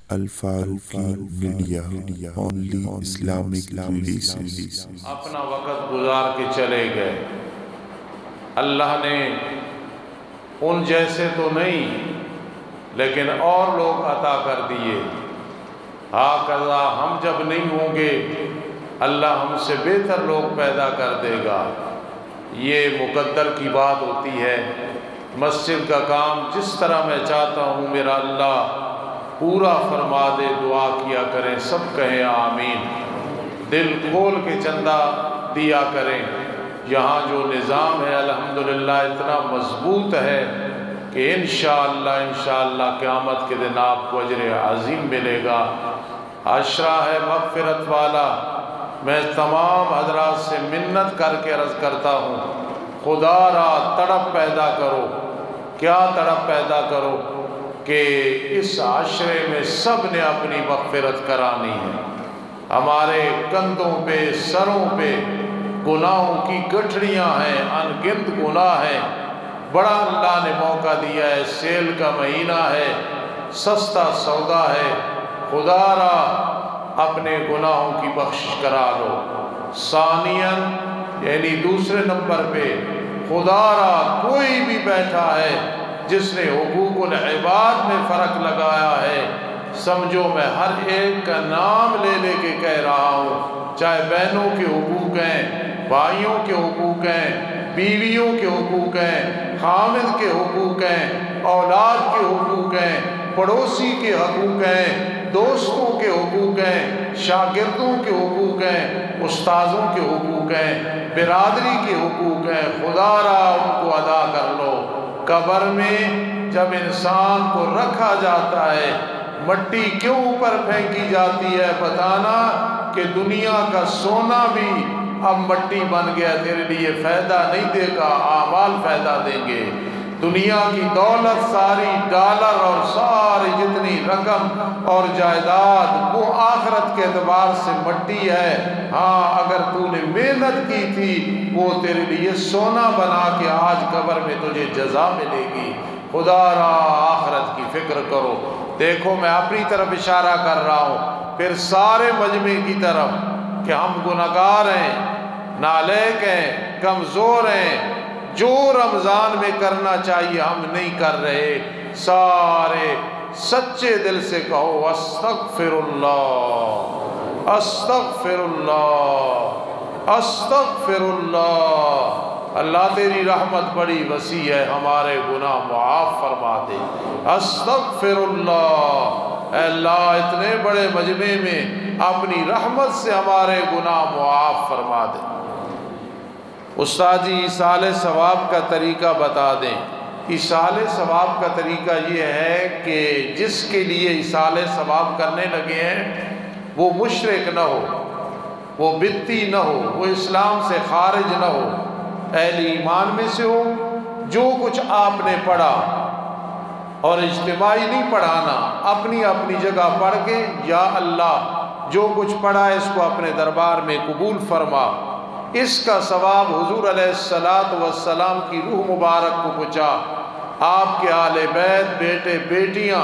Al-Faruqi media only Islamic release. اپنا وقت گزار کے چلے گئے، اللہ نے ان جیسے تو نہیں لیکن اور لوگ عطا کر دیے۔ ہاکذا ہم جب نہیں ہوں گے اللہ ہم سے بہتر لوگ پیدا کر دے گا۔ یہ مقدر کی بات ہوتی ہے۔ مسجد کا کام جس طرح میں چاہتا ہوں میرا اللہ پورا فرما دے، دعا کیا کریں، سب کہیں آمین۔ دل کھول کے چندہ دیا کریں۔ یہاں جو نظام ہے الحمدللہ اتنا مضبوط ہے کہ انشاءاللہ قیامت کے دن آپ کو اجر عظیم ملے گا۔ عشرہ ہے مغفرت والا۔ میں تمام حضرات سے منت کر کے عرض کرتا ہوں، خدا را تڑپ پیدا کرو۔ کیا تڑپ پیدا کرو؟ کہ اس عشرے میں سب نے اپنی مغفرت کرانی ہے۔ ہمارے کندھوں پہ، سروں پہ گناہوں کی گٹھڑیاں ہیں، ان گنت گناہ ہیں۔ بڑا اللہ نے موقع دیا ہے، سیل کا مہینہ ہے، سستا سودا ہے۔ خدا را اپنے گناہوں کی بخشش کرا لو۔ ثانیاً یعنی دوسرے نمبر پہ خدا را کوئی بھی بیٹھا ہے جس نے حقوق العباد میں فرق لگایا ہے، سمجھو میں ہر ایک کا نام لے لے کے کہہ رہا ہوں، چاہے بہنوں کے حقوق ہیں، بھائیوں کے حقوق ہیں، بیویوں کے حقوق ہیں، خامد کے حقوق ہیں، اولاد کے حقوق ہیں، پڑوسی کے حقوق ہیں، دوستوں کے حقوق ہیں، شاگردوں کے حقوق ہیں، استاذوں کے حقوق ہیں، برادری کے حقوق ہیں۔ خدا را ان کو ادا کر لو۔ قبر میں جب انسان کو رکھا جاتا ہے مٹی کیوں اوپر پھینکی جاتی ہے؟ بتانا کہ دنیا کا سونا بھی اب مٹی بن گیا، تیرے لیے فائدہ نہیں دے گا، اعمال فائدہ دیں گے۔ دنیا کی دولت ساری ڈالر اور ساری جتنی رقم اور جائیداد وہ آخرت کے اعتبار سے مٹی ہے۔ ہاں اگر تو نے محنت کی تھی وہ تیرے لیے سونا بنا کے آج قبر میں تجھے جزا ملے گی۔ خدا را آخرت کی فکر کرو۔ دیکھو میں اپنی طرف اشارہ کر رہا ہوں، پھر سارے مجمع کی طرف کہ ہم گناہگار ہیں، نالائق ہیں، کمزور ہیں، جو رمضان میں کرنا چاہیے ہم نہیں کر رہے۔ سارے سچے دل سے کہو استغفر اللہ، استغفر اللہ، استغفر اللہ۔ اللہ تیری رحمت بڑی وسیع ہے، ہمارے گناہ معاف فرما دے۔ استغفر اللہ، اے اللہ اتنے بڑے مجمع میں اپنی رحمت سے ہمارے گناہ معاف فرما دے۔ استاد جی ایصال ثواب کا طریقہ بتا دیں۔ ایصال ثواب کا طریقہ یہ ہے کہ جس کے لیے ایصال ثواب کرنے لگے ہیں وہ مشرک نہ ہو، وہ بدعتی نہ ہو، وہ اسلام سے خارج نہ ہو، اہل ایمان میں سے ہو۔ جو کچھ آپ نے پڑھا اور اجتماعی نہیں پڑھانا، اپنی اپنی جگہ پڑھ کے یا اللہ جو کچھ پڑھا ہے اس کو اپنے دربار میں قبول فرما۔ اس کا ثواب حضور علیہ السلام کی روح مبارک کو پہنچا، آپ کے آل بیت، بیٹے بیٹیاں،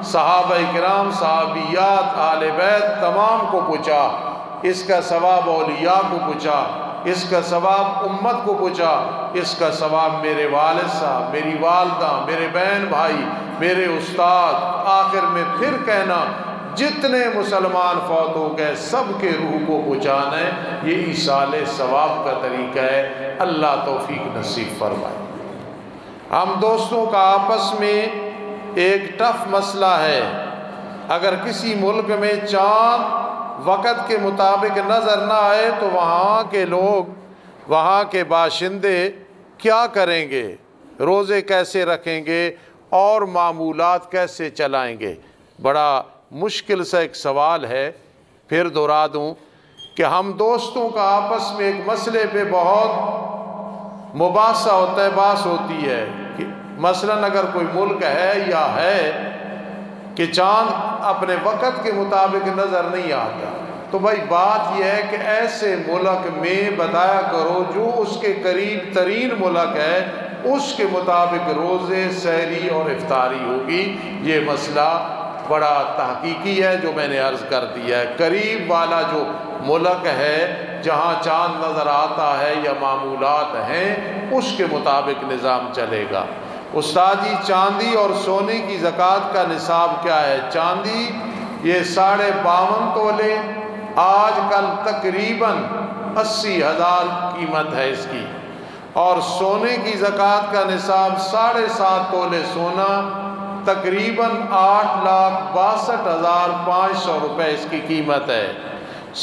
صحابہ کرام، صحابیات، آل بیت تمام کو پہنچا۔ اس کا ثواب اولیاء کو پہنچا، اس کا ثواب امت کو پہنچا، اس کا ثواب میرے والد صاحب، میری والدہ، میرے بہن بھائی، میرے استاد، آخر میں پھر کہنا جتنے مسلمان فوت ہو گئے سب کے روح کو پہنچانا ہے۔ یہ ایصال ثواب کا طریقہ ہے۔ اللہ توفیق نصیب فرمائے۔ ہم دوستوں کا آپس میں ایک ٹف مسئلہ ہے، اگر کسی ملک میں چاند وقت کے مطابق نظر نہ آئے تو وہاں کے لوگ، وہاں کے باشندے کیا کریں گے؟ روزے کیسے رکھیں گے اور معمولات کیسے چلائیں گے؟ بڑا مشکل سا ایک سوال ہے۔ پھر دہرا دوں کہ ہم دوستوں کا آپس میں ایک مسئلے پہ بہت مباحثہ ہوتا ہے، بحث ہوتی ہے کہ مثلاً اگر کوئی ملک ہے یا ہے کہ چاند اپنے وقت کے مطابق نظر نہیں آتا، تو بھائی بات یہ ہے کہ ایسے ملک میں بتایا کرو جو اس کے قریب ترین ملک ہے اس کے مطابق روزے، سحری اور افطاری ہوگی۔ یہ مسئلہ بڑا تحقیقی ہے جو میں نے عرض کر دیا ہے۔ قریب والا جو ملک ہے جہاں چاند نظر آتا ہے یا معمولات ہیں، اس کے مطابق نظام چلے گا۔ استاد جی، چاندی اور سونے کی زکوٰۃ کا نصاب کیا ہے؟ چاندی یہ 52.5 تولے، آج کل تقریباً 80,000 قیمت ہے اس کی، اور سونے کی زکوٰۃ کا نصاب 7.5 تولے سونا، تقریباً 8,62,500 روپے اس کی قیمت ہے۔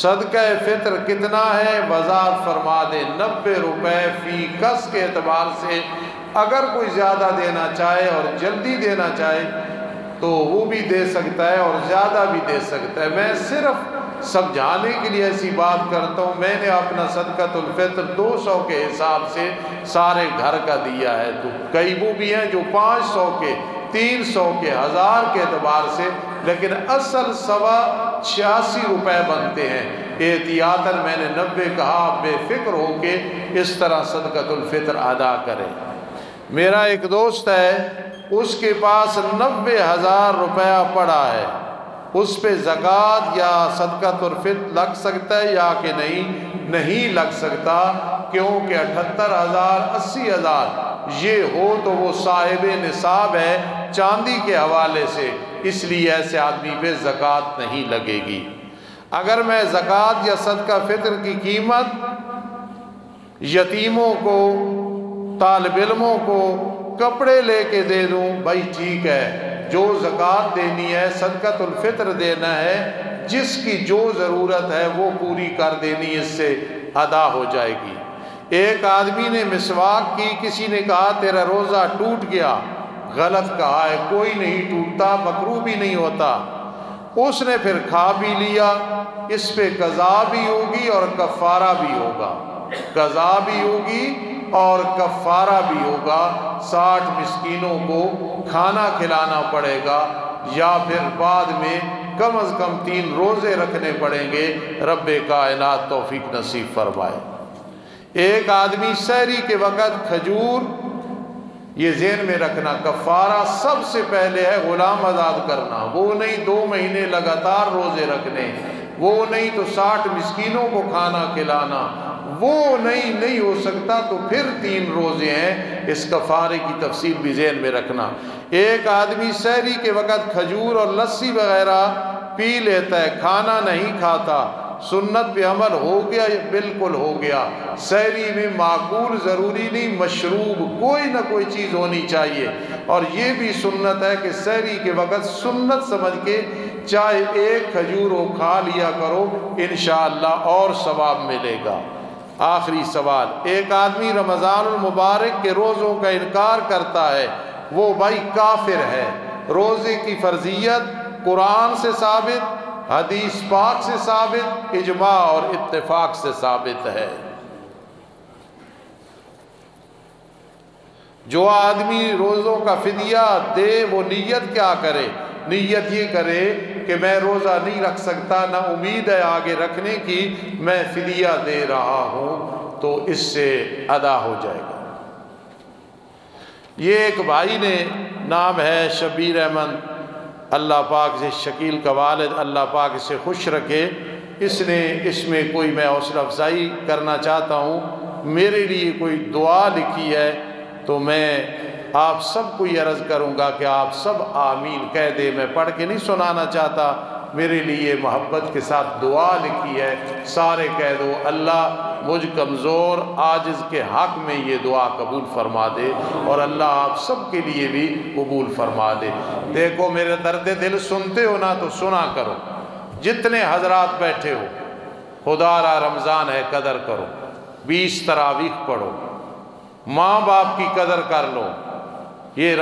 صدقہ فطر کتنا ہے؟ وضاحت فرما دیں۔ 90 روپے فی کس کے اعتبار سے، اگر کوئی زیادہ دینا چاہے اور جلدی دینا چاہے تو وہ بھی دے سکتا ہے اور زیادہ بھی دے سکتا ہے۔ میں صرف سمجھانے کے لیے ایسی بات کرتا ہوں۔ میں نے اپنا صدقۃ الفطر 200 کے حساب سے سارے گھر کا دیا ہے، تو کئی وہ بھی ہیں جو 500 کے، 300 کے، 1000 کے اعتبار سے، لیکن اصل 86 روپے بنتے ہیں۔ احتیاطاً میں نے 90 کہا، بے فکر ہو کے اس طرح صدقۃ الفطر ادا کریں۔ میرا ایک دوست ہے، اس کے پاس 90,000 روپیہ پڑا ہے، اس پہ زکوٰۃ یا صدقۃ الفطر لگ سکتا ہے یا کہ نہیں لگ سکتا، کیونکہ 78,000 80,000 یہ ہو تو وہ صاحب نصاب ہے چاندی کے حوالے سے، اس لیے ایسے آدمی پہ زکوٰۃ نہیں لگے گی۔ اگر میں زکوٰۃ یا صدقہ فطر کی قیمت یتیموں کو، طالب علموں کو کپڑے لے کے دے دوں، بھائی ٹھیک ہے، جو زکوٰۃ دینی ہے، صدقۃ الفطر دینا ہے، جس کی جو ضرورت ہے وہ پوری کر دینی، اس سے ادا ہو جائے گی۔ ایک آدمی نے مسواک کی، کسی نے کہا تیرا روزہ ٹوٹ گیا، غلط کہا ہے، کوئی نہیں ٹوٹتا، مکروہ بھی نہیں ہوتا۔ اس نے پھر کھا بھی لیا، اس پہ قضا بھی ہوگی اور کفارہ بھی ہوگا، قضا بھی ہوگی اور کفارہ بھی ہوگا۔ 60 مسکینوں کو کھانا کھلانا پڑے گا، یا پھر بعد میں کم از کم 3 روزے رکھنے پڑیں گے۔ رب کائنات توفیق نصیب فرمائے۔ ایک آدمی سحری کے وقت کھجور، یہ ذہن میں رکھنا، کفارہ سب سے پہلے ہے غلام آزاد کرنا، وہ نہیں 2 مہینے لگاتار روزے رکھنے، وہ نہیں تو 60 مسکینوں کو کھانا کھلانا، وہ نہیں ہو سکتا تو پھر 3 روزے ہیں۔ اس کفارے کی تفصیل بھی ذہن میں رکھنا۔ ایک آدمی سحری کے وقت کھجور اور لسی وغیرہ پی لیتا ہے، کھانا نہیں کھاتا، سنت پہ عمل ہو گیا؟ بالکل ہو گیا۔ سحری میں معقول ضروری نہیں، مشروب کوئی نہ کوئی چیز ہونی چاہیے، اور یہ بھی سنت ہے کہ سحری کے وقت سنت سمجھ کے چاہے 1 کھجور ہو کھا لیا کرو، انشاءاللہ اور ثواب ملے گا۔ آخری سوال، ایک آدمی رمضان المبارک کے روزوں کا انکار کرتا ہے، وہ بھائی کافر ہے۔ روزے کی فرضیت قرآن سے ثابت، حدیث پاک سے ثابت، اجماع اور اتفاق سے ثابت ہے۔ جو آدمی روزوں کا فدیہ دے وہ نیت کیا کرے؟ نیت یہ کرے کہ میں روزہ نہیں رکھ سکتا، نہ امید ہے آگے رکھنے کی، میں فدیہ دے رہا ہوں، تو اس سے ادا ہو جائے گا۔ یہ ایک بھائی نے، نام ہے شبیر احمد، اللہ پاک سے، شکیل کا والد، اللہ پاک اسے خوش رکھے، اس نے اس میں کوئی میں حوصلہ افزائی کرنا چاہتا ہوں، میرے لیے کوئی دعا لکھی ہے، تو میں آپ سب کو یہ عرض کروں گا کہ آپ سب آمین کہہ دے۔ میں پڑھ کے نہیں سنانا چاہتا، میرے لیے محبت کے ساتھ دعا لکھی ہے، سارے کہہ دو، اللہ مجھ کمزور عاجز کے حق میں یہ دعا قبول فرما دے، اور اللہ آپ سب کے لیے بھی قبول فرما دے۔ دیکھو میرے درد دل سنتے ہو نا تو سنا کرو، جتنے حضرات بیٹھے ہو، خدا را رمضان ہے قدر کرو، 20 تراویح پڑھو، ماں باپ کی قدر کر لو، یہ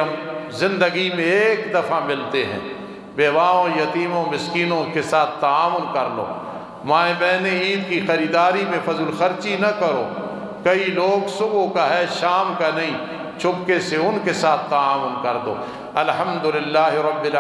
زندگی میں ایک دفعہ ملتے ہیں، بیواؤں، یتیموں، مسکینوں کے ساتھ تعاون کر لو، مائیں بہنیں عید کی خریداری میں فضل خرچی نہ کرو، کئی لوگ صبح کا ہے شام کا نہیں، چپکے سے ان کے ساتھ تعاون کر دو۔ الحمدللہ رب العالمین۔